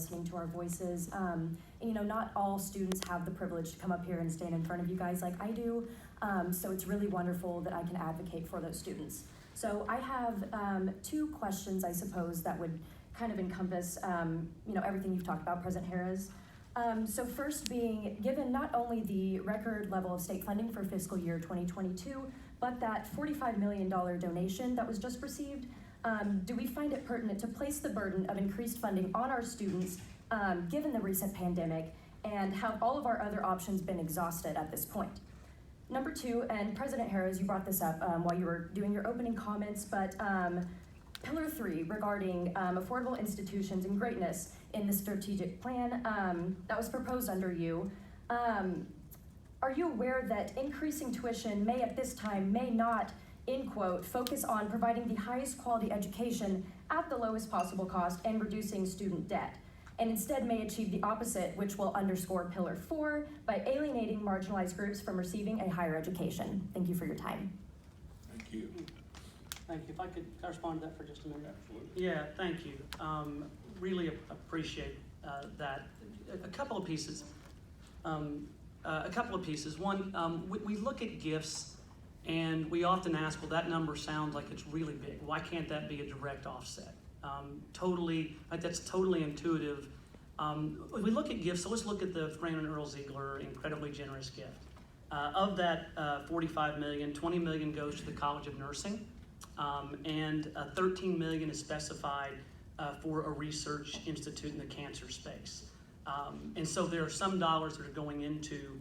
listening to our voices. And, you know, not all students have the privilege to come up here and stand in front of you guys like I do. So it's really wonderful that I can advocate for those students. So I have two questions, I suppose, that would kind of encompass, you know, everything you've talked about, President Harris. So first being, given not only the record level of state funding for fiscal year 2022, but that $45 million donation that was just received, do we find it pertinent to place the burden of increased funding on our students, given the recent pandemic, and have all of our other options been exhausted at this point? Number two, and President Harris, you brought this up while you were doing your opening comments, but Pillar 3 regarding affordable institutions and greatness in the strategic plan that was proposed under you. Are you aware that increasing tuition may at this time may not, in quote, focus on providing the highest quality education at the lowest possible cost and reducing student debt, and instead may achieve the opposite, which will underscore Pillar 4 by alienating marginalized groups from receiving a higher education? Thank you for your time. Thank you. Thank you. If I could respond to that for just a minute. Absolutely. Yeah, thank you. Really appreciate that. A couple of pieces. One, we look at gifts and we often ask, well, that number sounds like it's really big. Why can't that be a direct offset? That's totally intuitive. We look at gifts, so let's look at the Fran and Earl Ziegler incredibly generous gift. Of that $45 million, $20 million goes to the College of Nursing, and $13 million is specified for a research institute in the cancer space. And so there are some dollars that are going into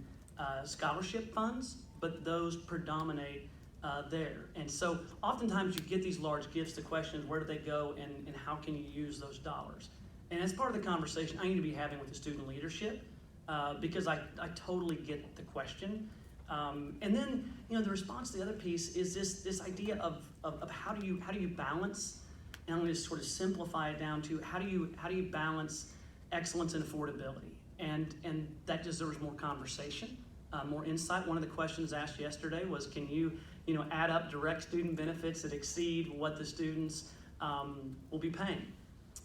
scholarship funds, but those predominate there. And so oftentimes you get these large gifts, the question is where do they go and how can you use those dollars? And as part of the conversation I need to be having with the student leadership, because I totally get the question. And then, you know, the response to the other piece is this idea of how do you balance, and I'm going to sort of simplify it down to how do you balance excellence and affordability, and that deserves more conversation, more insight. One of the questions asked yesterday was, can you add up direct student benefits that exceed what the students will be paying?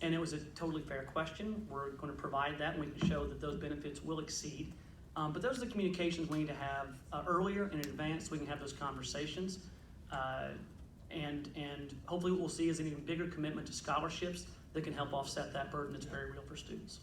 And it was a totally fair question. We're going to provide that, and we can show that those benefits will exceed. But those are the communications we need to have earlier and in advance so we can have those conversations. And hopefully what we'll see is an even bigger commitment to scholarships that can help offset that burden that's very real for students.